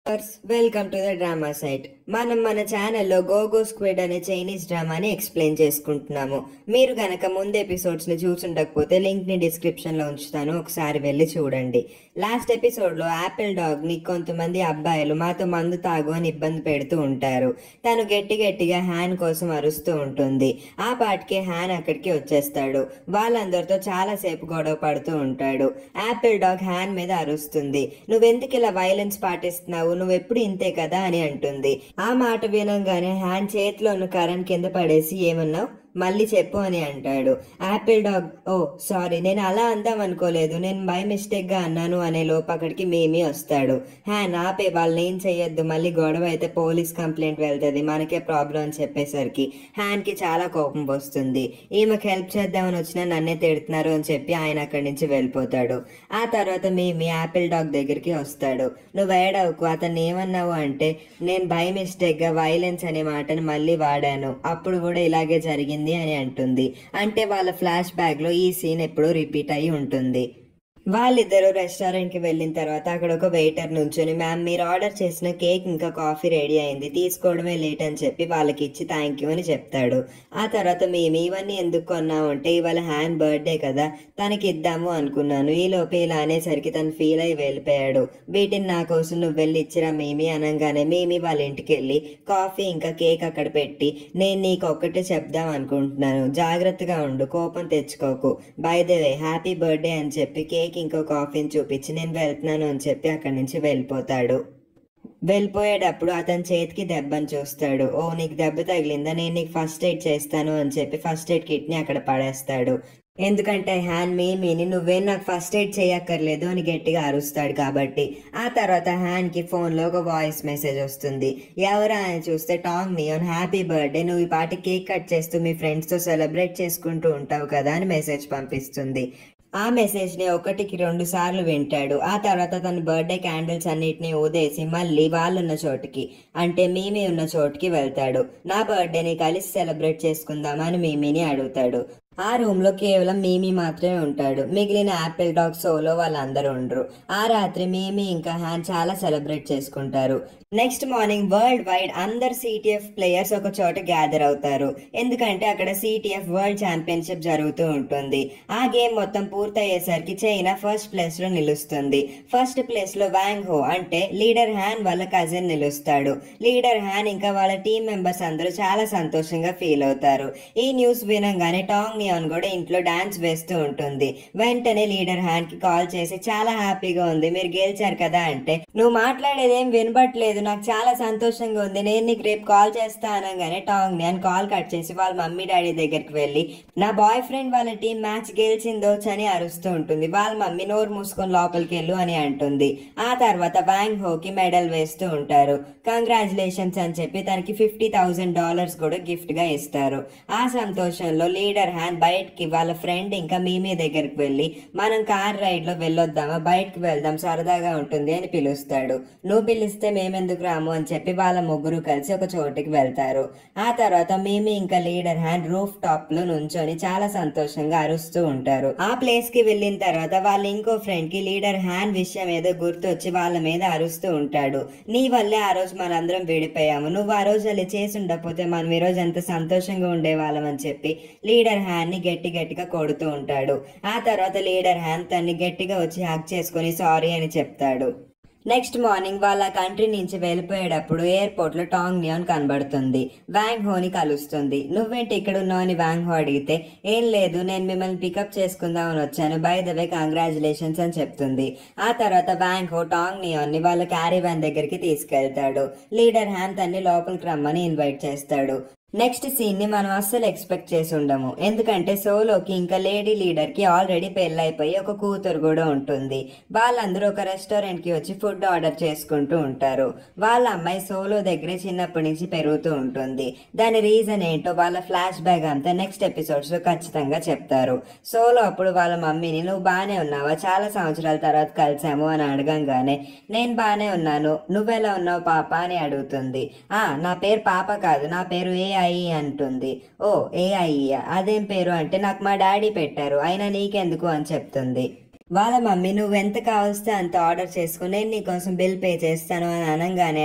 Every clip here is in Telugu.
Welcome to the drama site. మనం మన ఛానల్లో గోగో స్క్విడ్ అనే చైనీస్ డ్రామాని ఎక్స్ప్లెయిన్ చేసుకుంటున్నాము. మీరు గనక ముందు ఎపిసోడ్స్ ని చూసుండకపోతే లింక్ ని డిస్క్రిప్షన్ లో ఉంచుతాను, ఒకసారి వెళ్ళి చూడండి. లాస్ట్ ఎపిసోడ్ లో యాపిల్ డాగ్ ని కొంతమంది అబ్బాయిలు మాతో మందు తాగు అని ఇబ్బంది పెడుతూ ఉంటారు. తను గట్టిగా హ్యాన్ కోసం అరుస్తూ ఉంటుంది. ఆ పాటికే హ్యాన్ అక్కడికి వచ్చేస్తాడు. వాళ్ళందరితో చాలా సేపు గొడవ పడుతూ ఉంటాడు. యాపిల్ డాగ్ హ్యాన్ మీద అరుస్తుంది, నువ్వెందుకు ఇలా వైలెన్స్ పాటిస్తున్నావు, నువ్వెప్పుడు ఇంతే కదా అని అంటుంది. ఆ మాట వినంగానే హ్యాండ్ చేతిలో ఉన్న కరణ్ కింద పడేసి ఏమన్నావు, మళ్ళీ చెప్పు అని అంటాడు. యాపిల్ డాగ్ ఓ సారీ, నేను అలా అందాం అనుకోలేదు, నేను బై మిస్టేక్ గా అన్నాను అనే లోపు అక్కడికి మేమీ వస్తాడు. హ్యాన్ ఆపే, వాళ్ళని ఏం చెయ్యొద్దు, మళ్ళీ గొడవ అయితే పోలీస్ కంప్లైంట్ వెళ్తుంది, మనకే ప్రాబ్లం అని చెప్పేసరికి హ్యాన్ కి చాలా కోపం వస్తుంది. ఈమెకు హెల్ప్ చేద్దామని వచ్చినా నన్నే తిడుతున్నారు అని చెప్పి ఆయన అక్కడి నుంచి వెళ్ళిపోతాడు. ఆ తర్వాత మేమీ యాపిల్ డాగ్ దగ్గరికి వస్తాడు. నువ్వు ఏడవకు, అతన్ని ఏమన్నావు అంటే నేను బై మిస్టేక్ గా వైలెన్స్ అనే మాటను మళ్ళీ వాడాను, అప్పుడు కూడా ఇలాగే జరిగింది అని అంటుంది. అంటే వాళ్ళ ఫ్లాష్ బ్యాక్ లో ఈ సీన్ ఎప్పుడూ రిపీట్ అయి ఉంటుంది. వాళ్ళిద్దరూ రెస్టారెంట్ కి వెళ్ళిన తర్వాత అక్కడ ఒక వెయిటర్ నుంచొని, మ్యామ్ మీరు ఆర్డర్ చేసిన కేక్ ఇంకా కాఫీ రెడీ అయింది, తీసుకోవడమే లేట్ అని చెప్పి వాళ్ళకి ఇచ్చి థ్యాంక్ యూ అని చెప్తాడు. ఆ తర్వాత మేము ఇవన్నీ ఎందుకు కొన్నాము అంటే ఇవాళ హ్యాన్ బర్త్డే కదా, తనకి ఇద్దాము అనుకున్నాను. ఈ లోపే ఇలా అనేసరికి తను ఫీల్ అయి వెళ్ళిపోయాడు. వీటిని నా కోసం నువ్వు వెళ్ళి ఇచ్చిరా మేమీ అనగానే మేమీ వాళ్ళ ఇంటికి వెళ్ళి కాఫీ ఇంకా కేక్ అక్కడ పెట్టి, నేను నీకు ఒక్కటే చెప్దాం అనుకుంటున్నాను, జాగ్రత్తగా ఉండు, కోపం తెచ్చుకోకు, by the way happy birthday అని చెప్పి కేక్ ఇంకో కాఫీని చూపించి నేను వెళ్తున్నాను అని చెప్పి అక్కడి నుంచి వెళ్ళిపోతాడు. వెళ్ళిపోయేటప్పుడు అతని చేతికి దెబ్బని చూస్తాడు. ఓ నీకు దెబ్బ తగిలిందా, నేను నీకు ఫస్ట్ ఎయిడ్ చేస్తాను అని చెప్పి ఫస్ట్ ఎయిడ్ కిట్ ని అక్కడ పడేస్తాడు. ఎందుకంటే హ్యాన్ మేమీని నువ్వేం నాకు ఫస్ట్ ఎయిడ్ చేయక్కర్లేదు అని గట్టిగా అరుస్తాడు కాబట్టి. ఆ తర్వాత హ్యాన్ కి ఫోన్ లో ఒక వాయిస్ మెసేజ్ వస్తుంది. ఎవరా అని చూస్తే టాంగ్ నియాన్, హ్యాపీ బర్త్డే, నువ్వు ఈ పాటి కేక్ కట్ చేస్తూ మీ ఫ్రెండ్స్ తో సెలబ్రేట్ చేసుకుంటూ ఉంటావు కదా అని మెసేజ్ పంపిస్తుంది. ఆ మెసేజ్ ని 1-2 సార్లు వింటాడు. ఆ తర్వాత తన బర్త్డే క్యాండిల్స్ అన్నిటిని ఊదేసి మళ్ళీ వాళ్ళున్న చోటుకి, అంటే మీమీ ఉన్న చోటుకి వెళ్తాడు. నా బర్త్డేని కలిసి సెలబ్రేట్ చేసుకుందామని మీమీని అడుగుతాడు. ఆ రూమ్ లో కేవలం మీమీ మాత్రమే ఉంటాడు. మిగిలిన యాపిల్ డాగ్, సోలో వాళ్ళందరూ ఉండరు. ఆ రాత్రి మీమీ ఇంకా హ్యాన్ చాలా సెలబ్రేట్ చేసుకుంటారు. నెక్స్ట్ మార్నింగ్ వరల్డ్ వైడ్ అందరు సిటిఎఫ్ ప్లేయర్స్ ఒక చోట గ్యాదర్ అవుతారు. ఎందుకంటే అక్కడ సిటిఎఫ్ వరల్డ్ ఛాంపియన్షిప్ జరుగుతూ ఉంటుంది. ఆ గేమ్ మొత్తం పూర్తయ్యేసరికి చైనా ఫస్ట్ ప్లేస్ లో నిలుస్తుంది. ఫస్ట్ ప్లేస్ లో వాంగ్ హో అంటే లీడర్ హ్యాన్ వాళ్ళ కజిన్ నిలుస్తాడు. లీడర్ హ్యాన్ ఇంకా వాళ్ళ టీం మెంబర్స్ అందరూ చాలా సంతోషంగా ఫీల్ అవుతారు. ఈ న్యూస్ వినంగానే టాంగ్ నియాన్ కూడా ఇంట్లో డాన్స్ వేస్తూ ఉంటుంది. వెంటనే లీడర్ హ్యాన్ కి కాల్ చేసి చాలా హ్యాపీగా ఉంది, మీరు గెలిచారు కదా అంటే, నువ్వు మాట్లాడేదేం వినబట్లేదు, నాకు చాలా సంతోషంగా ఉంది, నేను నీకు రేపు కాల్ చేస్తా అనగానే టాంగ్ నియాన్ కాల్ కట్ చేసి వాళ్ళ మమ్మీ డాడీ దగ్గరికి వెళ్ళి నా బాయ్ ఫ్రెండ్ వాళ్ళ టీం మ్యాచ్ గెలిచిందోచ్ అని అరుస్తూ ఉంటుంది. వాళ్ళ మమ్మీ నోరు మూసుకొని లోపలికి వెళ్ళు అని అంటుంది. ఆ తర్వాత వాంగ్ హోకి మెడల్ వేస్తూ ఉంటారు. కంగ్రాచులేషన్స్ అని చెప్పి తనకి $50,000 కూడా గిఫ్ట్ గా ఇస్తారు. ఆ సంతోషంలో లీడర్ హ్యాన్ బయటికి వాళ్ళ ఫ్రెండ్ ఇంకా మీమీ దగ్గరికి వెళ్ళి మనం కార్ రైడ్ లో వెళ్ళొద్దామా, బయటకు వెళ్దాం సరదాగా ఉంటుంది అని పిలుస్తాడు. నువ్వు పిలిస్తే మేమెందుకు రాము అని చెప్పి వాళ్ళ ముగ్గురు కలిసి ఒక చోటికి వెళ్తారు. ఆ తర్వాత మీమీ ఇంకా లీడర్ హ్యాన్ రూఫ్ టాప్ లో నుంచొని చాలా సంతోషంగా అరుస్తూ ఉంటారు. ఆ ప్లేస్ కి వెళ్ళిన తర్వాత వాళ్ళ ఇంకో ఫ్రెండ్ కి లీడర్ హ్యాన్ విషయం ఏదో గుర్తొచ్చి వాళ్ళ మీద అరుస్తూ ఉంటాడు. నీ వల్లే ఆ రోజు మనందరం విడిపోయాము, నువ్వు ఆ రోజు అలా చేసి ఉండకపోతే మనం ఈ రోజు ఎంత సంతోషంగా ఉండేవాళ్ళం అని చెప్పి లీడర్ హ్యాన్ ని గట్టిగా కొడుతూ ఉంటాడు. ఆ తర్వాత లీడర్ హ్యాన్ తన్ని గట్టిగా వచ్చి హగ్ చేసుకుని సారీ అని చెప్తాడు. నెక్స్ట్ మార్నింగ్ వాళ్ళ కంట్రీ నుంచి వెళ్ళిపోయేటప్పుడు ఎయిర్పోర్ట్ లో టాంగ్ నియాన్ కనబడుతుంది. వాంగ్ హోని కలుస్తుంది. నువ్వేంటి ఇక్కడ ఉన్నావు అని వాంగ్ హో అడిగితే, ఏం లేదు నేను మిమ్మల్ని పికప్ చేసుకుందామని వచ్చాను, బై ద వే కంగ్రాచులేషన్స్ అని చెప్తుంది. ఆ తర్వాత వాంగ్ హో టాంగ్ నియాన్ ని వాళ్ళ క్యారీ వ్యాన్ దగ్గరికి తీసుకెళ్తాడు. లీడర్ హ్యాన్ తన్ని లోపలికి రమ్మని ఇన్వైట్ చేస్తాడు. నెక్స్ట్ సీన్ ని మనం అస్సలు ఎక్స్పెక్ట్ చేసి ఉండము. ఎందుకంటే సోలోకి ఇంకా లేడీ లీడర్ కి ఆల్రెడీ పెళ్ళైపోయి ఒక కూతురు కూడా ఉంటుంది. వాళ్ళందరూ ఒక రెస్టారెంట్ కి వచ్చి ఫుడ్ ఆర్డర్ చేసుకుంటూ ఉంటారు. వాళ్ళ అమ్మాయి సోలో దగ్గరే చిన్నప్పటి నుంచి పెరుగుతూ ఉంటుంది. దాని రీజన్ ఏంటో వాళ్ళ ఫ్లాష్ బ్యాక్ అంతా నెక్స్ట్ ఎపిసోడ్స్ లో ఖచ్చితంగా చెప్తారు. సోలో అప్పుడు వాళ్ళ మమ్మీని నువ్వు బానే ఉన్నావా, చాలా సంవత్సరాల తర్వాత కలిసాము అని అడగంగానే నేను బానే ఉన్నాను, నువ్వెలా ఉన్నావు పాప అని అడుగుతుంది. నా పేరు పాప కాదు, నా పేరు ఏఐ అంటుంది. ఓ ఏఐ, అదేం పేరు అంటే నాకు మా డాడీ పెట్టారు, అయినా నీకెందుకు అని చెప్తుంది. వాళ్ళ మమ్మీ నువ్వు ఎంత కావస్తే అంత ఆర్డర్ చేసుకుని నేను నీకోసం బిల్ పే చేస్తాను అని అనగానే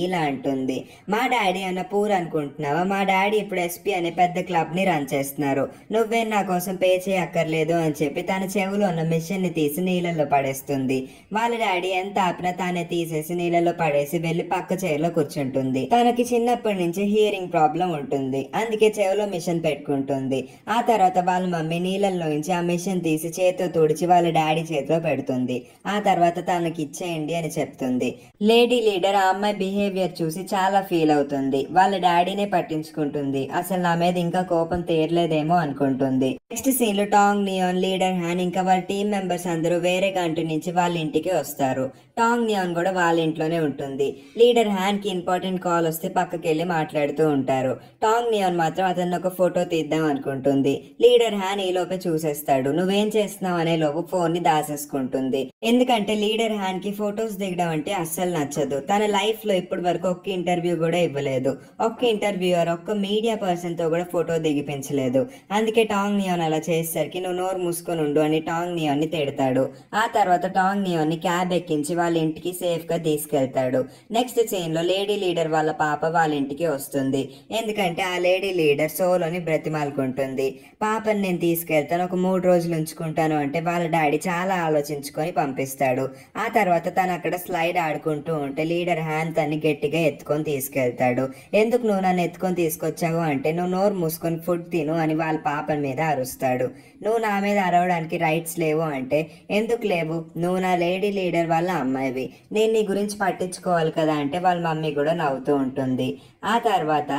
ఇలా అంటుంది. మా డాడీ అన్న పూర్ అనుకుంటున్నావా? మా డాడీ ఇప్పుడు ఎస్పీ అనే పెద్ద క్లబ్ ని రన్ చేస్తున్నారు. నువ్వేం నా కోసం పే చేయక్కర్లేదు అని చెప్పి తన చెవులో ఉన్న మిషన్ ని తీసి నీళ్ళల్లో పడేస్తుంది. వాళ్ళ డాడీ ఎంత ఆపినా తానే తీసేసి నీళ్ళలో పడేసి వెళ్లి పక్క చైర్లో కూర్చుంటుంది. తనకి చిన్నప్పటి నుంచి హియరింగ్ ప్రాబ్లం ఉంటుంది, అందుకే చెవులో మిషన్ పెట్టుకుంటుంది. ఆ తర్వాత వాళ్ళ మమ్మీ నీళ్ళల్లో నుంచి ఆ మిషన్ తీసి చేతితో తుడిచి వాళ్ళ డాడీ చేతిలో పెడుతుంది. ఆ తర్వాత తనకి ఇచ్చేయండి అని చెప్తుంది. లేడీ లీడర్ ఆ అమ్మాయి బిహేవియర్ చూసి చాలా ఫీల్ అవుతుంది. వాళ్ళ డాడీనే పట్టించుకుంటుంది. అసలు నా మీద ఇంకా కోపం తీరలేదేమో అనుకుంటుంది. నెక్స్ట్ సీన్ లో టాంగ్, నియాన్, లీడర్ హ్యాన్ ఇంకా వాళ్ళ టీం మెంబర్స్ అందరూ వేరే కంట్రీ నుంచి వాళ్ళ ఇంటికి వస్తారు. టాంగ్, నియాన్ కూడా వాళ్ళ ఇంట్లోనే ఉంటుంది. లీడర్ హ్యాన్ కి ఇంపార్టెంట్ కాల్ వస్తే పక్కకి వెళ్ళి మాట్లాడుతూ ఉంటారు. టాంగ్, నియాన్ మాత్రం అతన్ని ఒక ఫోటో తీద్దాం అనుకుంటుంది. లీడర్ హ్యాన్ ఈ లోపే చూసేస్తాడు. నువ్వేం చేస్తున్నావు అనే లోపు ఫోన్ ని దాసేసుకుంటుంది. ఎందుకంటే లీడర్ హ్యాన్ కి ఫొటోస్ దిగడం అంటే అస్సలు నచ్చదు. తన లైఫ్ లో ఇప్పటి వరకు ఒక్క ఇంటర్వ్యూ కూడా ఇవ్వలేదు. ఒక్క ఇంటర్వ్యూయర్ ఒక్క మీడియా పర్సన్ తో కూడా ఫోటో దిగిపించలేదు. అందుకే టాంగ్, నియాన్ అలా చేసేసరికి నువ్వు నోరు మూసుకొని ఉండు అని టాంగ్, నియాన్ ని తిడతాడు. ఆ తర్వాత టాంగ్, నియాన్ ని క్యాబ్ ఎక్కించి వాళ్ళ ఇంటికి సేఫ్ గా తీసుకెళ్తాడు. నెక్స్ట్ సీన్ లో లేడీ లీడర్ వాళ్ళ పాప వాళ్ళ ఇంటికి వస్తుంది. ఎందుకంటే ఆ లేడీ లీడర్ సోలోని బ్రతిమాలుకుంటుంది. పాపని నేను తీసుకెళ్తాను, ఒక 3 రోజులు ఉంచుకుంటాను అంటే వాళ్ళ డాడీ చాలా ఆలోచించుకొని పంపిస్తాడు. ఆ తర్వాత తను అక్కడ స్లైడ్ ఆడుకుంటూ ఉంటే లీడర్ హ్యాన్ తన్ని గట్టిగా ఎత్తుకొని తీసుకెళ్తాడు. ఎందుకు నువ్వు నన్ను ఎత్తుకొని తీసుకొచ్చావు అంటే నువ్వు నోరు మూసుకొని ఫుడ్ తిను అని వాళ్ళ పాప మీద అరుస్తాడు. నువ్వు నా మీద అరవడానికి రైట్స్ లేవు అంటే ఎందుకు లేవు, నువ్వు నా లేడీ లీడర్ వాళ్ళ అమ్మాయివి, నేను నీ గురించి పట్టించుకోవాలి కదా అంటే వాళ్ళ మమ్మీ కూడా నవ్వుతూ ఉంటుంది. ఆ తర్వాత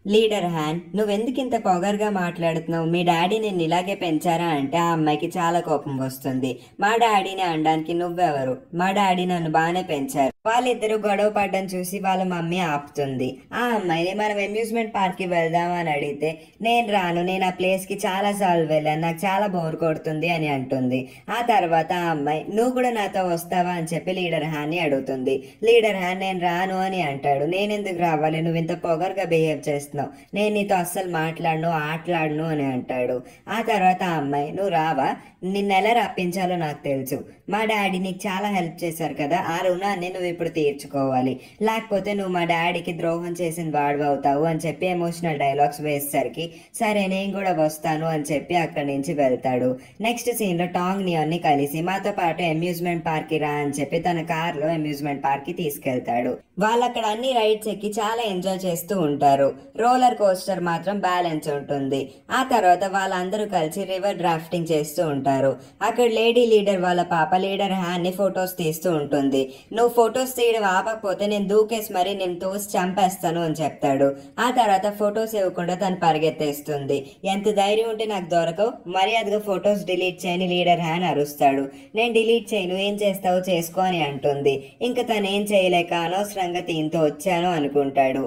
లీడర్ హ్యాన్, నువ్వెందుకు ఇంత పొగరుగా మాట్లాడుతున్నావు? మీ డాడీ నిన్ను ఇలాగే పెంచారా అంటే ఆ అమ్మాయికి చాలా కోపం వస్తుంది. మా డాడీని అనడానికి నువ్వెవరు? మా డాడీ నన్ను బాగానే పెంచారు. వాళ్ళిద్దరూ గొడవ పడ్డం చూసి వాళ్ళ మమ్మీ ఆపుతుంది. ఆ అమ్మాయిని మనం అమ్యూజ్మెంట్ పార్క్ కి వెళ్దాం అని అడిగితే నేను రాను, నేను ఆ ప్లేస్ కి చాలా సార్లు వెళ్ళాను, నాకు చాలా బోర్ కొడుతుంది అని అంటుంది. ఆ తర్వాత ఆ అమ్మాయి నువ్వు కూడా నాతో వస్తావా అని చెప్పి లీడర్ హ్యాన్ ని అడుగుతుంది. లీడర్ హ్యాన్ నేను రాను అని అంటాడు. నేనెందుకు రావాలి, నువ్వు ఇంత పొగరుగా బిహేవ్ చేస్తున్నావు, నేను నీతో అస్సలు మాట్లాడను ఆటలాడను అని అంటాడు. ఆ తర్వాత ఆ అమ్మాయి నువ్వు రావా, నిన్ను ఎలా రప్పించాలో నాకు తెలుసు, మా డాడీ నీకు చాలా హెల్ప్ చేశారు కదా, ఆ రుణాన్ని నువ్వు ఇప్పుడు తీర్చుకోవాలి, లేకపోతే నువ్వు మా డాడీకి ద్రోహం చేసిన వాడు అవుతావు అని చెప్పి ఎమోషనల్ డైలాగ్స్ వేసేసరికి సరే నేను కూడా వస్తాను అని చెప్పి అక్కడి నుంచి వెళ్తాడు. నెక్స్ట్ సీన్ లో టాంగ్, నియాన్ ని కలిసి మాతో పాటు అమ్యూజ్మెంట్ పార్క్ కి రా అని చెప్పి తన కార్ లో అమ్యూజ్మెంట్ పార్క్ కి తీసుకెళ్తాడు. వాళ్ళు అక్కడ అన్ని రైడ్స్ ఎక్కి చాలా ఎంజాయ్ చేస్తూ ఉంటారు. రోలర్ కోస్టర్ మాత్రం బ్యాలెన్స్ ఉంటుంది. ఆ తర్వాత వాళ్ళందరూ కలిసి రివర్ డ్రాఫ్టింగ్ చేస్తూ ఉంటారు. అక్కడ లేడీ లీడర్ వాళ్ళ పాప లీడర్ హ్యాన్ ని ఫొటోస్ తీస్తూ ఉంటుంది. నువ్వు ఫొటోస్ తీయడం ఆపకపోతే నేను దూకేసి మరి నేను తోసి చంపేస్తాను అని చెప్తాడు. ఆ తర్వాత ఫొటోస్ ఇవ్వకుండా తను పరిగెత్తేస్తుంది. ఎంత ధైర్యం ఉంటే నాకు దొరకవు, మర్యాదగా ఫొటోస్ డిలీట్ చేయని లీడర్ హ్యాన్ అరుస్తాడు. నేను డిలీట్ చేయను, ఏం చేస్తావో చేసుకో అని అంటుంది. ఇంకా తను ఏం చేయలేక అనవసరంగా దీంతో వచ్చాను అనుకుంటాడు.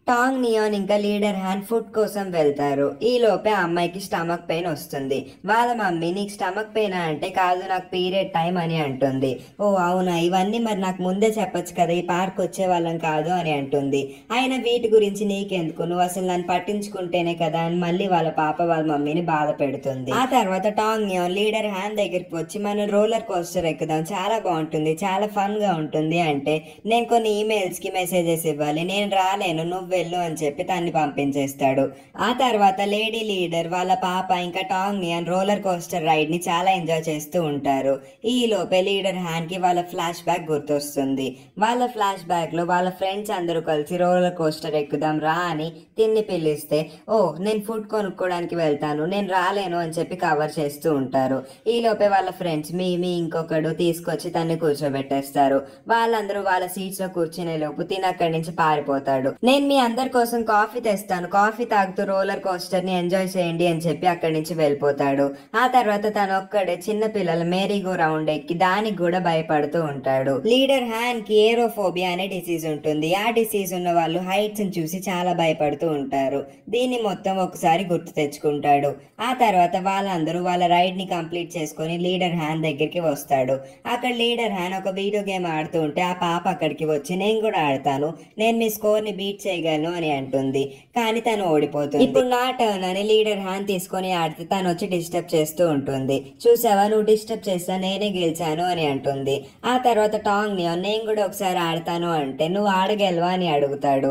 టాంగ్, నియాన్ ఇంకా లీడర్ హ్యాన్ ఫుడ్ కోసం వెళ్తారు. ఈ లోపే ఆ అమ్మాయికి స్టమక్ పెయిన్ వస్తుంది. వాళ్ళ మమ్మీ నీకు స్టమక్ పెయిన్ అంటే కాదు నాకు పీరియడ్ టైం అని అంటుంది. ఓ అవునా, ఇవన్నీ మరి నాకు ముందే చెప్పొచ్చు కదా, ఈ పార్క్ వచ్చే వాళ్ళం కాదు అని అంటుంది. అయినా వీటి గురించి నీకెందుకు, నువ్వు అసలు నన్ను పట్టించుకుంటేనే కదా అని మళ్ళీ వాళ్ళ పాప వాళ్ళ మమ్మీని బాధ పెడుతుంది. ఆ తర్వాత టాంగ్, నియాన్ లీడర్ హ్యాన్ దగ్గరికి వచ్చి మనం రోలర్ కోస్టర్ ఎక్కుదాం, చాలా బాగుంటుంది, చాలా ఫన్ గా ఉంటుంది అంటే నేను కొన్ని ఈమెయిల్స్ కి మెసేజెస్ ఇవ్వాలి, నేను రాలేను, నువ్వు వెళ్ళు అని చెప్పి తన్ని పంపించేస్తాడు. ఆ తర్వాత లేడీ లీడర్ వాళ్ళ పాప ఇంకా Tang, neon roller coaster ride ని చాలా ఎంజాయ్ చేస్తూ ఉంటారు. ఈ లోపే లీడర్ హ్యాన్ కి వాళ్ళ ఫ్లాష్ బ్యాక్ గుర్తొస్తుంది. వాళ్ళ ఫ్లాష్ బ్యాక్ లో వాళ్ళ ఫ్రెండ్స్ అందరూ కలిసి రోలర్ కోస్టర్ ఎక్కుదాం రా అని తిన్ని పిలిస్తే ఓ నేను ఫుడ్ కొనుక్కోవడానికి వెళ్తాను, నేను రాలేను అని చెప్పి కవర్ చేస్తూ ఉంటారు. ఈ లోపే వాళ్ళ ఫ్రెండ్స్ మీ ఇంకొకడు తీసుకొచ్చి తన్ని కూర్చోబెట్టేస్తారు. వాళ్ళందరూ వాళ్ళ సీట్స్ లో కూర్చునే లోపు తిని అక్కడి నుంచి పారిపోతాడు. నేను మీ అందరి కోసం కాఫీ తెస్తాను, కాఫీ తాగుతూ రోలర్ కోస్టర్ ని ఎంజాయ్ చేయండి అని చెప్పి అక్కడి నుంచి వెళ్ళిపోతాడు. ఆ తర్వాత తను ఒక్కడే చిన్న పిల్లల మేరీ గో రౌండ్ ఎక్కి దానికి కూడా భయపడుతూ ఉంటాడు. లీడర్ హ్యాన్ కి ఏరోఫోబియా అనే డిసీజ్ ఉంటుంది. ఆ డిసీజ్ ఉన్న వాళ్ళు హైట్స్ ని చూసి చాలా భయపడుతూ ఉంటారు. దీన్ని మొత్తం ఒకసారి గుర్తు తెచ్చుకుంటాడు. ఆ తర్వాత వాళ్ళందరూ వాళ్ళ రైడ్ ని కంప్లీట్ చేసుకుని లీడర్ హ్యాన్ దగ్గరికి వస్తాడు. అక్కడ లీడర్ హ్యాన్ ఒక వీడియో గేమ్ ఆడుతూ ఉంటే ఆ పాప అక్కడికి వచ్చి నేను కూడా ఆడతాను, నేను మీ స్కోర్ ని బీట్ చేయగలను ఆడగలను అని అంటుంది. కానీ తను ఓడిపోతుంది. ఇప్పుడు నా టర్న్ అని లీడర్ హ్యాండ్ తీసుకొని ఆడితే తను వచ్చి డిస్టర్బ్ చేస్తూ ఉంటుంది. చూసావా, నువ్వు డిస్టర్బ్ చేస్తా, నేనే గెలిచాను అని అంటుంది. ఆ తర్వాత టాంగ్ నియాన్ నేను కూడా ఒకసారి ఆడతాను అంటే నువ్వు ఆడగలవా అని అడుగుతాడు.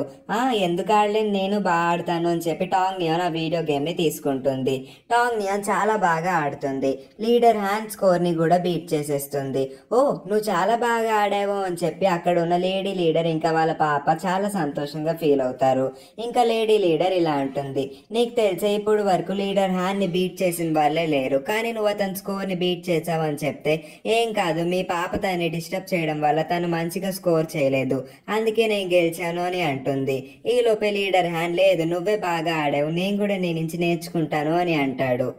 ఎందుకు ఆడలేను, నేను బాగా ఆడతాను అని చెప్పి టాంగ్ నియాన్ ఆ వీడియో గేమ్ ని తీసుకుంటుంది. టాంగ్ నియాన్ చాలా బాగా ఆడుతుంది. లీడర్ హ్యాండ్ స్కోర్ ని కూడా బీట్ చేసేస్తుంది. ఓ, నువ్వు చాలా బాగా ఆడావు అని చెప్పి అక్కడ ఉన్న లేడీ లీడర్ ఇంకా వాళ్ళ పాప చాలా సంతోషంగా ఫీల్ అవుతారు. ఇంకా లేడీ లీడర్ ఇలా అంటుంది, నీకు తెలిసే ఇప్పుడు వరకు లీడర్ హ్యాండ్ ని బీట్ చేసిన వాళ్ళే లేరు, కానీ నువ్వు అతని స్కోర్ ని బీట్ చేసావు అని చెప్తే, ఏం కాదు, మీ పాప తనని డిస్టర్బ్ చేయడం వల్ల తను మంచిగా స్కోర్ చేయలేదు, అందుకే నేను గెలిచాను అని అంటుంది. ఈ లోపే లీడర్ హ్యాండ్, లేదు నువ్వే బాగా ఆడావు, నేను కూడా నీ నుంచి నేర్చుకుంటాను అని అంటాడు.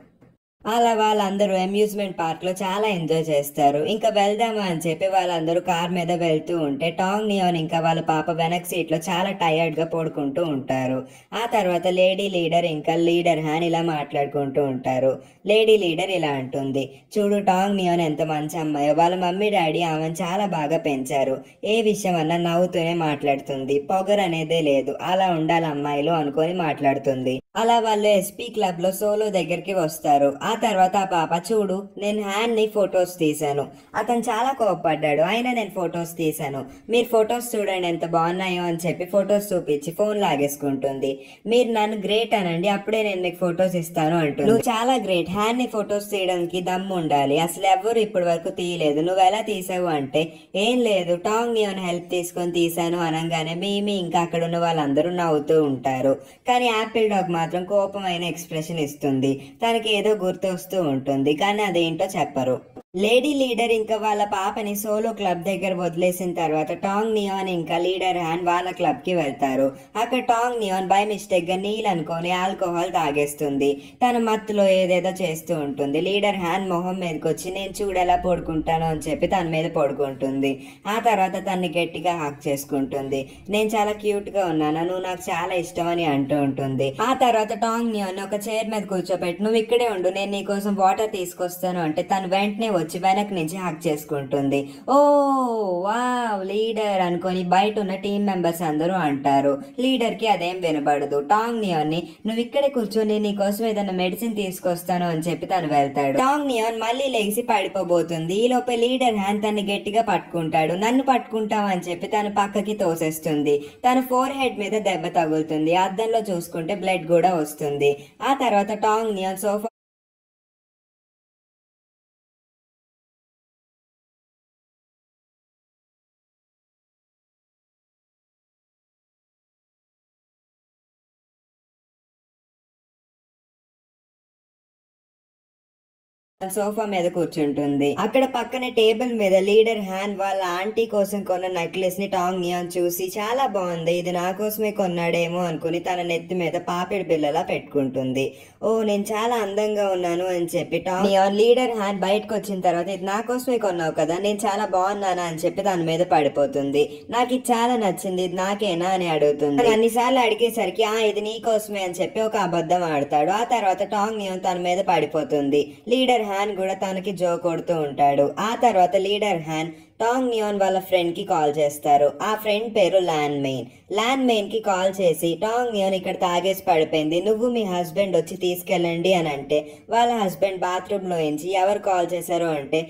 అలా వాళ్ళందరూ అమ్యూజ్మెంట్ పార్క్ లో చాలా ఎంజాయ్ చేస్తారు. ఇంకా వెళ్దామా అని చెప్పి వాళ్ళందరూ కార్ మీద వెళ్తూ ఉంటే టాంగ్ నియాన్ ఇంకా వాళ్ళ పాప వెనక్ సీట్ లో చాలా టైర్డ్ గా పడుకుంటూ ఉంటారు. ఆ తర్వాత లేడీ లీడర్ ఇంకా లీడర్ హ్యాన్ ఇలా మాట్లాడుకుంటూ ఉంటారు. లేడీ లీడర్ ఇలా అంటుంది, చూడు టాంగ్ నియాన్ ఎంత మంచి అమ్మాయో, వాళ్ళ మమ్మీ డాడీ ఆమెను చాలా బాగా పెంచారు, ఏ విషయం అన్నా నవ్వుతూనే మాట్లాడుతుంది, పొగరు అనేదే లేదు, అలా ఉండాలి అమ్మాయిలు అనుకొని మాట్లాడుతుంది. అలా వాళ్ళు ఎస్పీ క్లబ్ లో సోలో దగ్గరికి వస్తారు. ఆ తర్వాత ఆ పాప, చూడు నేను హ్యాండ్ ని ఫొటోస్ తీశాను, అతను చాలా కోపడ్డాడు, అయినా నేను ఫొటోస్ తీశాను, మీరు ఫొటోస్ చూడండి ఎంత బాగున్నాయో అని చెప్పి ఫొటోస్ చూపించి ఫోన్ లాగేసుకుంటుంది. మీరు నన్ను గ్రేట్ అనండి, అప్పుడే నేను మీకు ఫొటోస్ ఇస్తాను అంటుంది. నువ్వు చాలా గ్రేట్, హ్యాండ్ ని ఫొటోస్ తీయడానికి దమ్ము ఉండాలి, అసలు ఎవరు ఇప్పటి వరకు తీయలేదు, నువ్వు ఎలా తీసావు అంటే, ఏం లేదు టాంగ్ నియాన్ హెల్ప్ తీసుకొని తీశాను అనగానే మేమీ ఇంకా అక్కడ ఉన్న వాళ్ళందరూ నవ్వుతూ ఉంటారు. కానీ యాపిల్ డాగ్ మాత్రం కోపమైన ఎక్స్ప్రెషన్ ఇస్తుంది. తనకి ఏదో గుర్తొస్తూ ఉంటుంది, కానీ అదేంటో చెప్పరు. లేడీ లీడర్ ఇంకా వాళ్ళ పాపని సోలో క్లబ్ దగ్గర వదిలేసిన తర్వాత టాంగ్ నియాన్ ఇంకా లీడర్ హ్యాన్ వాళ్ళ క్లబ్ కి వెళ్తారు. అక్కడ టాంగ్ నియాన్ బై మిస్టేక్ గా నీళ్ళు అనుకొని ఆల్కహాల్ తాగేస్తుంది. తన మత్తులో ఏదేదో చేస్తూ ఉంటుంది. లీడర్ హ్యాన్ మొహం మీదకి వచ్చి, నేను చూడేలా పడుకుంటాను అని చెప్పి తన మీద పడుకుంటుంది. ఆ తర్వాత తన్ని గట్టిగా హాక్ చేసుకుంటుంది. నేను చాలా క్యూట్ గా ఉన్నాను, నువ్వు నాకు చాలా ఇష్టం అని అంటూ ఉంటుంది. ఆ తర్వాత టాంగ్ నియాన్ ఒక చైర్ మీద కూర్చోబెట్టి, నువ్వు ఇక్కడే ఉండు, నేను నీ కోసం వాటర్ తీసుకొస్తాను అంటే తను వెంటనే వచ్చి వెనక్ నుంచి హక్ చేసుకుంటుంది. ఓ వావ్, లీడర్ అనుకొని బయట ఉన్న టీం మెంబర్స్ అందరూ అంటారు. లీడర్ కి అదేం వినబడదు. టాంగ్ నియాన్ ని, నువ్వు ఇక్కడే కూర్చొని నీ కోసం ఏదైనా మెడిసిన్ తీసుకొస్తాను అని చెప్పి తను వెళ్తాడు. టాంగ్ నియాన్ మళ్ళీ లేచి పడిపోబోతుంది. ఈ లోపే లీడర్ హ్యాండ్ తన్ని గట్టిగా పట్టుకుంటాడు. నన్ను పట్టుకుంటావు అని చెప్పి తను పక్కకి తోసేస్తుంది. తన ఫోర్ హెడ్ మీద దెబ్బ తగులుతుంది. అద్దంలో చూసుకుంటే బ్లడ్ కూడా వస్తుంది. ఆ తర్వాత టాంగ్ నియాన్ సోఫా సోఫా మీద కూర్చుంటుంది. అక్కడ పక్కన టేబుల్ మీద లీడర్ హ్యాన్ వాళ్ళ ఆంటీ కోసం కొన్న నెక్లెస్ ని టాంగ్ నియాన్ చూసి, చాలా బాగుంది, ఇది నా కోసమే కొన్నాడేమో అనుకుని తన నెత్తి మీద పాపిడి బిల్లలా పెట్టుకుంటుంది. ఓ, నేను చాలా అందంగా ఉన్నాను అని చెప్పి టాంగ్ నియాన్ లీడర్ హ్యాన్ బయటకు వచ్చిన తర్వాత, ఇది నా కోసమే కొన్నావు కదా, నేను చాలా బాగున్నానా అని చెప్పి తన మీద పడిపోతుంది. నాకు ఇది చాలా నచ్చింది, ఇది నాకేనా అని అడుగుతుంది. అన్నిసార్లు అడిగేసరికి ఇది నీ కోసమే అని చెప్పి ఒక అబద్ధం ఆడతాడు. ఆ తర్వాత టాంగ్ నియాన్ తన మీద పడిపోతుంది. లీడర్ హ్యాన్ కూడా తనకి జో కొడుతూ ఉంటాడు. ఆ తర్వాత లీడర్ హ్యాన్ టాంగ్ నియాన్ వాళ్ళ ఫ్రెండ్ కి కాల్ చేస్తారు. ఆ ఫ్రెండ్ పేరు ల్యాన్ మెయిన్ కి కాల్ చేసి, టాంగ్ నియాన్ ఇక్కడ తాగేసి పడిపోయింది, నువ్వు మీ హస్బెండ్ వచ్చి తీసుకెళ్ళండి అని అంటే, వాళ్ళ హస్బెండ్ బాత్రూమ్ లో నుంచి ఎవరు కాల్ చేశారు అంటే,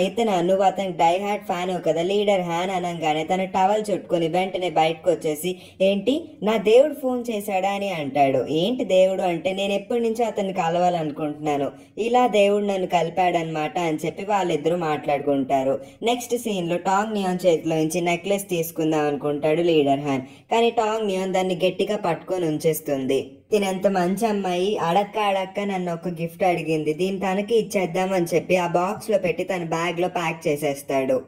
ఇతను, నువ్వు అతనికి డై హార్ట్ ఫ్యాన్ కదా లీడర్ హ్యాన్ అనగానే తన టవల్ చుట్టుకుని వెంటనే బయటకు వచ్చేసి, ఏంటి నా దేవుడు ఫోన్ చేశాడా అని అంటాడు. ఏంటి దేవుడు అంటే, నేను ఎప్పటి నుంచో అతన్ని కలవాలనుకుంటున్నాను, ఇలా దేవుడు నన్ను కలిపాడనమాట అని చెప్పి వాళ్ళిద్దరూ మాట్లాడుకుంటారు. నెక్స్ట్ సీన్ లో టాంగ్ నియాన్ చేతిలో నుంచి నెక్లెస్ తీసుకుందాం అనుకుంటాడు లీడర్ హ్యాన్. కానీ టాంగ్ నియాన్ దాన్ని గట్టిగా పట్టుకొని ఉంచేస్తుంది. తినంత మంచి అమ్మాయి అడక్క నన్ను ఒక గిఫ్ట్ అడిగింది, దీన్ని తనకి ఇచ్చేద్దామని చెప్పి ఆ బాక్స్ లో పెట్టి తన బ్యాగ్ లో ప్యాక్ చేసేస్తాడు.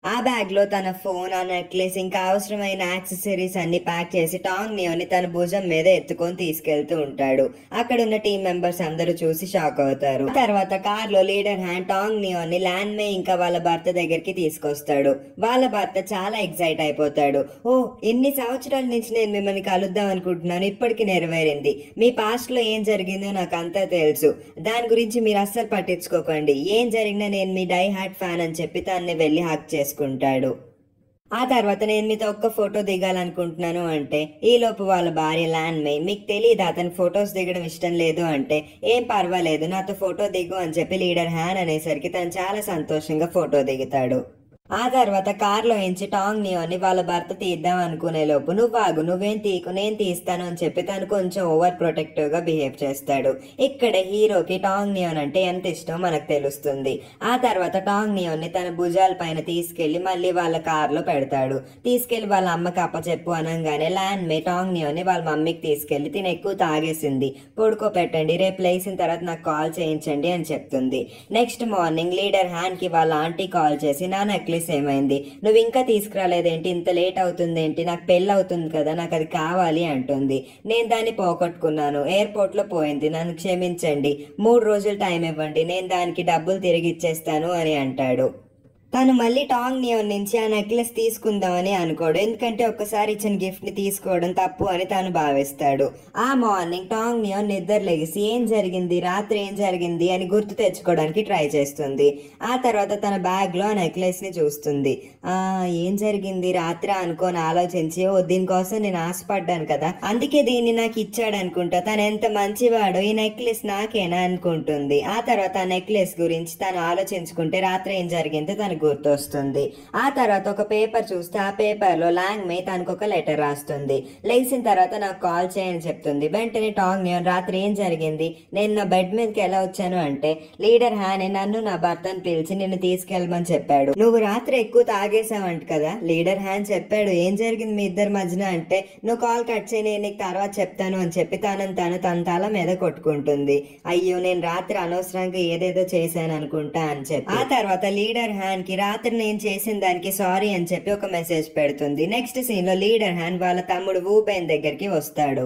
ఆ బ్యాగ్ లో తన ఫోన్, ఆ నెక్లెస్, ఇంకా అవసరమైన యాక్సెసరీస్ అన్ని ప్యాక్ చేసి టాంగ్ నియాన్ ని తన భుజం మీద ఎత్తుకొని తీసుకెళ్తూ ఉంటాడు. అక్కడ ఉన్న టీం మెంబర్స్ అందరూ చూసి షాక్ అవుతారు. తర్వాత కార్ లో లీడర్ హ్యాండ్ టాంగ్ నియాన్ ని ల్యాన్ మే ఇంకా వాళ్ళ భర్త దగ్గరికి తీసుకొస్తాడు. వాళ్ళ భర్త చాలా ఎక్సైట్ అయిపోతాడు. ఓ, ఇన్ని సంవత్సరాల నుంచి నేను మిమ్మల్ని కలుద్దాం అనుకుంటున్నాను, ఇప్పటికి నెరవేరింది, మీ పాస్ట్ లో ఏం జరిగిందో నాకు అంతా తెలుసు, దాని గురించి మీరు అస్సలు పట్టించుకోకండి, ఏం జరిగినా నేను మీ డై హార్ట్ ఫ్యాన్ అని చెప్పి తనని వెళ్ళి హక్ చేసుకుంటాడు. ఆ తర్వాత నేను మీతో ఒక్క ఫోటో దిగాలనుకుంటున్నాను అంటే ఈలోపు వాళ్ళ భార్య ల్యాండ్ మే మీకు తెలియదు అతను ఫొటోస్ దిగడం ఇష్టం లేదు అంటే ఏం పర్వాలేదు నాతో ఫోటో దిగు అని చెప్పి లీడర్ హ్యాన్ అనేసరికి తను చాలా సంతోషంగా ఫోటో దిగుతాడు. ఆ తర్వాత కార్లో ఎంచి టాంగ్ నియోని వాళ్ళ భర్త తీద్దాం అనుకునే లోపు నువ్వు ఆగు నువ్వేం తీకు నేను తీస్తాను అని చెప్పి తను కొంచెం ఓవర్ ప్రొటెక్టివ్ గా బిహేవ్ చేస్తాడు. ఇక్కడే హీరోకి టాంగ్ నియోన్ అంటే ఎంత ఇష్టం మనకు తెలుస్తుంది. ఆ తర్వాత టాంగ్ నియోన్ ని తన భుజాల పైన తీసుకెళ్లి మళ్ళీ వాళ్ళ కార్లో పెడతాడు. తీసుకెళ్లి వాళ్ళ అమ్మకి అప్పచెప్పు అనగానే ల్యాండ్ మే టాంగ్ నియోన్ ని వాళ్ళ మమ్మీకి తీసుకెళ్లి తిని ఎక్కువ తాగేసింది, పడుకోపెట్టండి, రేపు లేచిన తర్వాత నాకు కాల్ చేయించండి అని చెప్తుంది. నెక్స్ట్ మార్నింగ్ లీడర్ హ్యాన్ కి వాళ్ళ ఆంటీ కాల్ చేసి నా నెక్లెస్ ఏమైంది, నువ్వు ఇంకా తీసుకురాలేదేంటి, ఇంత లేట్ అవుతుంది ఏంటి, నాకు పెళ్ళి అవుతుంది కదా, నాకు అది కావాలి అంటుంది. నేను దాన్ని పోగొట్టుకున్నాను, ఎయిర్పోర్ట్ లో పోయింది, నన్ను క్షమించండి, 3 రోజులు టైం ఇవ్వండి, నేను దానికి డబ్బులు తిరిగి ఇచ్చేస్తాను అని అంటాడు. తను మళ్ళీ టాంగ్ నియోన్ నుంచి ఆ నెక్లెస్ తీసుకుందామని అనుకోడు, ఎందుకంటే ఒక్కసారి ఇచ్చిన గిఫ్ట్ ని తీసుకోవడం తప్పు అని తను భావిస్తాడు. ఆ మార్నింగ్ టాంగ్ నియోన్ నిద్ర లెగిసి ఏం జరిగింది రాత్రి ఏం జరిగింది అని గుర్తు తెచ్చుకోవడానికి ట్రై చేస్తుంది. ఆ తర్వాత తన బ్యాగ్ లో ఆ నెక్లెస్ ని చూస్తుంది. ఏం జరిగింది రాత్రి అనుకోని ఆలోచించి ఓ దీనికోసం నేను ఆశపడ్డాను కదా, అందుకే దీన్ని నాకు ఇచ్చాడు అనుకుంటా, తను ఎంత మంచివాడో, ఈ నెక్లెస్ నాకేనా అనుకుంటుంది. ఆ తర్వాత ఆ నెక్లెస్ గురించి తను ఆలోచించుకుంటే రాత్రి ఏం జరిగిందో తనకు గుర్తొస్తుంది. ఆ తర్వాత ఒక పేపర్ చూస్తే ఆ పేపర్ లో లాంగ్ మే తనకు ఒక లెటర్ రాస్తుంది. లేచిన తర్వాత నాకు కాల్ చేయని చెప్తుంది. వెంటనే టాంగ్ నియోన్ రాత్రి ఏం జరిగింది, నేను నా బెడ్ మీదకి ఎలా వచ్చాను అంటే లీడర్ హ్యాన్ నన్ను నా భర్తను పిలిచి నిన్ను తీసుకెళ్ళమని చెప్పాడు, నువ్వు రాత్రి ఎక్కువ తాగేసావంట కదా. లీడర్ హ్యాన్ చెప్పాడు ఏం జరిగింది మీ ఇద్దరి మధ్యన అంటే నువ్వు కాల్ కట్ చేయి నేను నీకు తర్వాత చెప్తాను అని చెప్పి తన తల మీద కొట్టుకుంటుంది. అయ్యో నేను రాత్రి అనవసరంగా ఏదేదో చేశాను అనుకుంటా అని చెప్పి. ఆ తర్వాత లీడర్ హ్యాన్ కి రాత్రి నేను చేసిన దానికి సారీ అని చెప్పి ఒక మెసేజ్ పెడుతుంది. నెక్స్ట్ సీన్ లో లీడర్ హ్యాన్ వాళ్ళ తమ్ముడు వూ బెన్ దగ్గరికి వస్తాడు.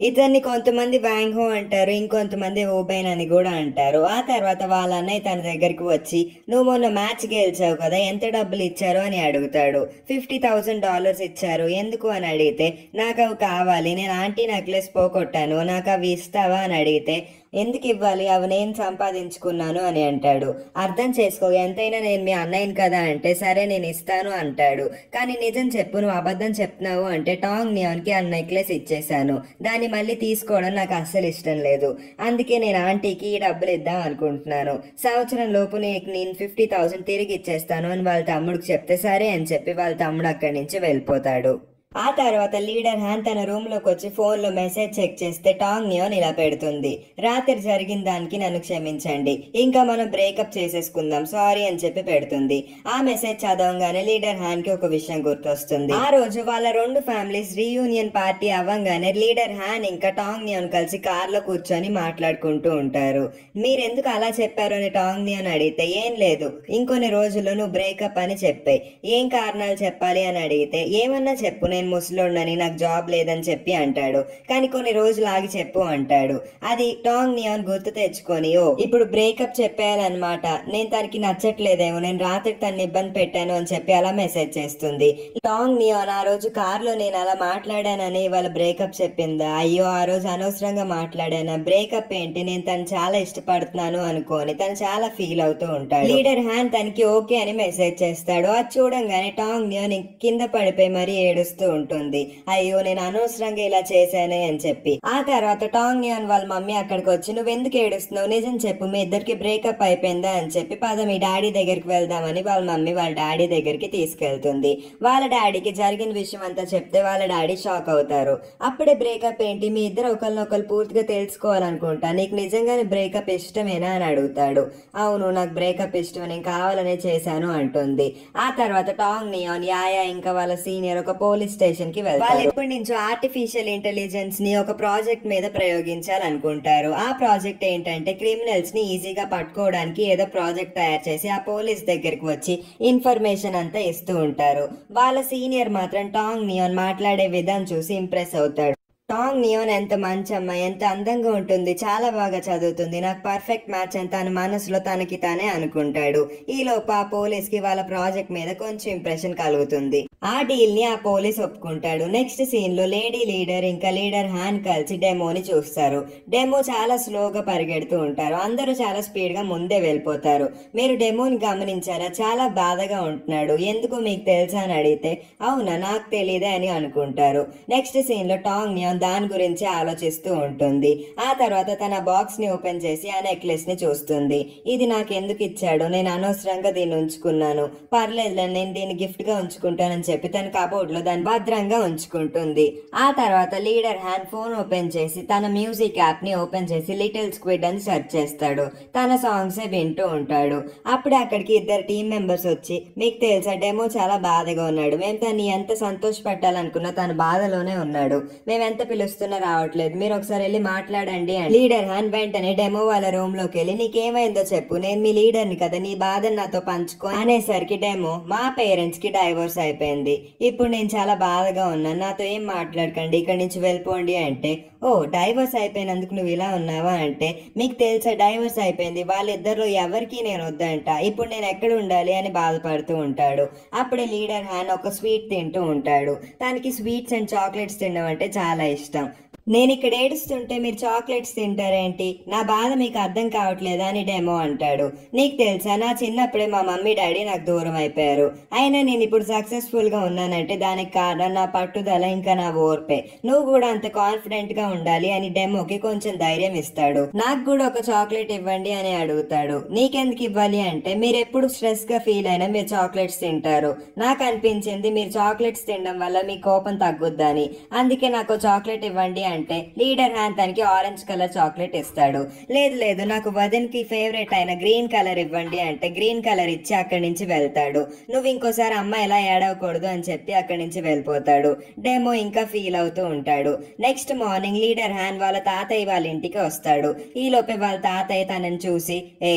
ఇతన్ని కొంతమంది వ్యాంగ్ హో అంటారు, ఇంకొంతమంది ఓబైన్ అని కూడా అంటారు. ఆ తర్వాత వాళ్ళ అన్నయ్య తన దగ్గరికి వచ్చి నువ్వు మొన్న మ్యాచ్ గెలిచావు కదా, ఎంత డబ్బులు ఇచ్చారు అని అడుగుతాడు. $50,000 ఇచ్చారు, ఎందుకు అని అడిగితే నాకు అవి కావాలి, నేను ఆంటీ నెక్లెస్ పోగొట్టాను, నాకు అవి ఇస్తావా అని అడిగితే ఎందుకు ఇవ్వాలి, అవి నేను సంపాదించుకున్నాను అని అంటాడు. అర్థం చేసుకో ఎంతైనా నేను మీ అన్నయ్యని కదా అంటే సరే నేను ఇస్తాను అంటాడు. కానీ నిజం చెప్పు నువ్వు అబద్ధం చెప్తున్నావు అంటే టాంగ్ నియాన్ కి ఆ నెక్లెస్ ఇచ్చేసాను, దాన్ని మళ్ళీ తీసుకోవడం నాకు అస్సలు ఇష్టం లేదు, అందుకే నేను ఆంటీకి ఈ డబ్బులు ఇద్దాం అనుకుంటున్నాను, సంవత్సరం లోపు నేను 50,000 తిరిగి ఇచ్చేస్తాను అని వాళ్ళ తమ్ముడికి చెప్తే సరే అని చెప్పి వాళ్ళ తమ్ముడు అక్కడి నుంచి వెళ్ళిపోతాడు. ఆ తర్వాత లీడర్ హ్యాన్ తన రూమ్ లోకి వచ్చి ఫోన్ లో మెసేజ్ చెక్ చేస్తే టాంగ్ నియోన్ ఇలా పెడుతుంది, రాత్రి జరిగిన దానికి నన్ను క్షమించండి, ఇంకా మనం బ్రేకప్ చేసేసుకుందాం సారీ అని చెప్పి పెడుతుంది. ఆ మెసేజ్ చదవగానే లీడర్ హ్యాన్ కి ఒక విషయం గుర్తొస్తుంది. ఆ రోజు వాళ్ళ 2 ఫ్యామిలీస్ రీయూనియన్ పార్టీ అవ్వగానే లీడర్ హ్యాన్ ఇంకా టాంగ్ నియోన్ కలిసి కార్ లో కూర్చొని మాట్లాడుకుంటూ ఉంటారు. మీరెందుకు అలా చెప్పారు అని టాంగ్ నియోన్ అడిగితే ఏం లేదు ఇంకొన్ని రోజుల్లో నువ్వు బ్రేకప్ అని చెప్పాయి, ఏం కారణాలు చెప్పాలి అని అడిగితే ఏమన్నా చెప్పు, నేను ముసలోడినని నాకు జాబ్ లేదని చెప్పి అంటాడు. కానీ కొన్ని రోజులు ఆగి చెప్పు అంటాడు. అది టాంగ్ నియాన్ గుర్తు తెచ్చుకొని ఓ ఇప్పుడు బ్రేకప్ చెప్పేయాలన్నమాట, నేను తనకి నచ్చట్లేదేమో, నేను రాత్రి తనని ఇబ్బంది పెట్టాను అని చెప్పి అలా మెసేజ్ చేస్తుంది. టాంగ్ నియాన్ ఆ రోజు కార్లో నేను అలా మాట్లాడానని ఇవాళ బ్రేకప్ చెప్పిందా, అయ్యో ఆ రోజు అనవసరంగా మాట్లాడానా, బ్రేకప్ ఏంటి, నేను తను చాలా ఇష్టపడుతున్నాను అనుకోని తను చాలా ఫీల్ అవుతూ ఉంటాడు. లీడర్ హ్యాన్ తనకి ఓకే అని మెసేజ్ చేస్తాడు. అది చూడంగానే టాంగ్ నియాన్ కింద పడిపోయి మరీ ఏడుస్తూ ఉంటుంది, అయ్యో నేను అనవసరంగా ఇలా చేశానే అని చెప్పి. ఆ తర్వాత టాంగ్ నియాన్ వాళ్ళ మమ్మీ అక్కడికి వచ్చి నువ్వు ఎందుకు ఏడుస్తున్నావు, నిజం చెప్పు మీ ఇద్దరికి బ్రేకప్ అయిపోయిందా అని చెప్పి పద మీ డాడీ దగ్గరికి వెళ్దామని వాళ్ళ మమ్మీ వాళ్ళ డాడీ దగ్గరికి తీసుకెళ్తుంది. వాళ్ళ డాడీకి జరిగిన విషయం అంతా చెప్తే వాళ్ళ డాడీ షాక్ అవుతారు. అప్పుడే బ్రేకప్ ఏంటి, మీ ఇద్దరు ఒకరినొకరు పూర్తిగా తెలుసుకోవాలనుకుంటా, నీకు నిజంగానే బ్రేకప్ ఇష్టమేనా అని అడుగుతాడు. అవును నాకు బ్రేకప్ ఇష్టం, నేను కావాలనే చేశాను అంటుంది. ఆ తర్వాత టాంగ్ నియాన్ యాయా ఇంకా వాళ్ళ సీనియర్ ఒక పోలీస్ స్టేషన్ కి వెళ్తారు. వాళ్ళు ఎప్పటి నుంచో ఆర్టిఫిషియల్ ఇంటెలిజెన్స్ ని ఒక ప్రాజెక్ట్ మీద ప్రయోగించాలనుకుంటారు. ఆ ప్రాజెక్ట్ ఏంటంటే క్రిమినల్స్ ని ఈజీగా పట్టుకోవడానికి ఏదో ప్రాజెక్ట్ తయారు చేసి ఆ పోలీస్ దగ్గరికి వచ్చి ఇన్ఫర్మేషన్ అంతా ఇస్తూ ఉంటారు. వాళ్ళ సీనియర్ మాత్రం టాంగ్ నియాన్ మాట్లాడే విధానం చూసి ఇంప్రెస్ అవుతాడు. టాంగ్ నియోన్ ఎంత మంచి అమ్మాయి, ఎంత అందంగా ఉంటుంది, చాలా బాగా చదువుతుంది, నాకు పర్ఫెక్ట్ మ్యాచ్ అని తన మనసులో తనకి తానే అనుకుంటాడు. ఈలోపు ఆ పోలీస్ కి వాళ్ళ ప్రాజెక్ట్ మీద కొంచెం ఇంప్రెషన్ కలుగుతుంది. ఆ డీల్ ని ఆ పోలీస్ ఒప్పుకుంటాడు. నెక్స్ట్ సీన్ లో లేడీ లీడర్ ఇంకా లీడర్ హ్యాన్ కలిసి డెమోని చూస్తారు. డెమో చాలా స్లోగా పరిగెడుతూ ఉంటారు. అందరూ చాలా స్పీడ్ గా ముందే వెళ్ళిపోతారు. మీరు డెమోని గమనించారా, చాలా బాధగా ఉంటున్నాడు, ఎందుకు మీకు తెలుసా అని అడిగితే అవునా నాకు తెలియదే అని అనుకుంటారు. నెక్స్ట్ సీన్ లో టాంగ్ నియోన్ దాని గురించి ఆలోచిస్తూ ఉంటుంది. ఆ తర్వాత తన బాక్స్ ని ఓపెన్ చేసి ఆ నెక్లెస్ ని చూస్తుంది. ఇది నాకు ఎందుకు ఇచ్చాడు, నేను అనవసరంగా దీన్ని ఉంచుకున్నాను, పర్లేదులే నేను దీన్ని గిఫ్ట్ గా ఉంచుకుంటానని చెప్పి తన కబోర్డ్ లో దాన్ని భద్రంగా ఉంచుకుంటుంది. ఆ తర్వాత లీడర్ హ్యాన్ ఫోన్ ఓపెన్ చేసి తన మ్యూజిక్ యాప్ ని ఓపెన్ చేసి లిటిల్ స్క్విడ్ అని సెర్చ్ చేస్తాడు. తన సాంగ్స్ వింటూ ఉంటాడు. అప్పుడే అక్కడికి ఇద్దరు టీం మెంబర్స్ వచ్చి, మీకు తెలుసా డెమో చాలా బాధగా ఉన్నాడు, మేము తను ఎంత సంతోష పెట్టాలనుకున్నా తన బాధలోనే ఉన్నాడు, మేము ఎంత పిలుస్తున్నా రావట్లేదు, మీరు ఒకసారి వెళ్ళి మాట్లాడండి అని లీడర్ హ్యాన్ వెంటనే డెమో వాళ్ళ రూమ్ లోకి వెళ్ళి నీకేమైందో చెప్పు, నేను మీ లీడర్ని కదా, నీ బాధను నాతో పంచుకో అనేసరికి డెమో మా పేరెంట్స్ కి డైవోర్స్ అయిపోయింది, ఇప్పుడు నేను చాలా బాధగా ఉన్నాను, నాతో ఏం మాట్లాడకండి, ఇక్కడి నుంచి వెళ్ళిపోండి అంటే ఓ డైవోర్స్ అయిపోయినందుకు నువ్వు ఇలా ఉన్నావా అంటే మీకు తెలుసా డైవోర్స్ అయిపోయింది, వాళ్ళిద్దరిలో ఎవరికి నేను వద్దంట, ఇప్పుడు నేను ఎక్కడ ఉండాలి అని బాధపడుతూ ఉంటాడు. అప్పుడే లీడర్ హ్యాన్ ఒక స్వీట్ తింటూ ఉంటాడు. తనకి స్వీట్స్ అండ్ చాక్లెట్స్ తినడం అంటే చాలా ఇష్టం. నేను ఇక్కడ ఏడుస్తుంటే మీరు చాక్లెట్స్ తింటారేంటి, నా బాధ మీకు అర్థం కావట్లేదా అని డెమో అంటాడు. నీకు తెలుసా నా చిన్నప్పుడే మా మమ్మీ డాడీ నాకు దూరం అయిపోయారు, అయినా నేను ఇప్పుడు సక్సెస్ఫుల్ గా ఉన్నానంటే దానికి కారణం నా పట్టుదల ఇంకా నా ఓర్పే, నువ్వు కూడా అంత కాన్ఫిడెంట్ గా ఉండాలి అని డెమోకి కొంచెం ధైర్యం ఇస్తాడు. నాకు కూడా ఒక చాక్లెట్ ఇవ్వండి అని అడుగుతాడు. నీకెందుకు ఇవ్వాలి అంటే మీరు ఎప్పుడు స్ట్రెస్ గా ఫీల్ అయినా మీరు చాక్లెట్స్ తింటారు, నాకు అనిపించింది మీరు చాక్లెట్స్ తినడం వల్ల మీ కోపం తగ్గుద్దని, అందుకే నాకు చాక్లెట్ ఇవ్వండి అంటే లీడర్ హ్యాన్ తనకి ఆరెంజ్ కలర్ చాక్లెట్ ఇస్తాడు. లేదు లేదు నాకు వదిన్ కి ఫేవరెట్ అయిన గ్రీన్ కలర్ ఇవ్వండి అంటే గ్రీన్ కలర్ ఇచ్చి అక్కడి నుంచి వెళ్తాడు. నువ్వు ఇంకోసారి అమ్మ ఎలా ఏడవకూడదు అని చెప్పి అక్కడి నుంచి వెళ్ళిపోతాడు. డెమో ఇంకా ఫీల్ అవుతూ ఉంటాడు. నెక్స్ట్ మార్నింగ్ లీడర్ హ్యాన్ వాళ్ళ తాతయ్య వాళ్ళ ఇంటికి వస్తాడు. ఈ లోపే వాళ్ళ తాతయ్య తనని చూసి ఏ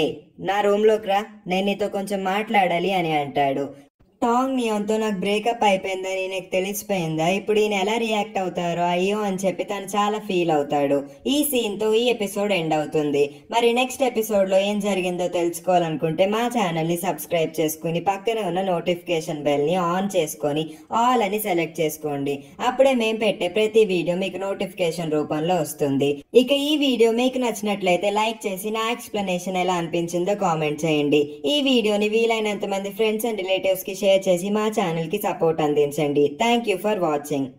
నా రూమ్ లోకి రా, నేను నీతో కొంచెం మాట్లాడాలి అని అంటాడు. టాంగ్ నియోన్తో నాకు బ్రేకప్ అయిపోయిందని నీకు తెలిసిపోయిందా, ఇప్పుడు ఈయన ఎలా రియాక్ట్ అవుతారో అయ్యో అని చెప్పి తను చాలా ఫీల్ అవుతాడు. ఈ సీన్ తో ఈ ఎపిసోడ్ ఎండ్ అవుతుంది. మరి నెక్స్ట్ ఎపిసోడ్ లో ఏం జరిగిందో తెలుసుకోవాలనుకుంటే మా ఛానల్ ని సబ్స్క్రైబ్ చేసుకుని పక్కనే ఉన్న నోటిఫికేషన్ బెల్ ని ఆన్ చేసుకొని ఆల్ అని సెలెక్ట్ చేసుకోండి. అప్పుడే మేము పెట్టే ప్రతి వీడియో మీకు నోటిఫికేషన్ రూపంలో వస్తుంది. ఇక ఈ వీడియో మీకు నచ్చినట్లయితే లైక్ చేసి నా ఎక్స్ప్లెనేషన్ ఎలా అనిపించిందో కామెంట్ చేయండి. ఈ వీడియోని వీలైనంత మంది ఫ్రెండ్స్ అండ్ రిలేటివ్స్ కి షేర్ చేసి మా ఛానల్ కి సపోర్ట్ అందించండి. Thank you for watching.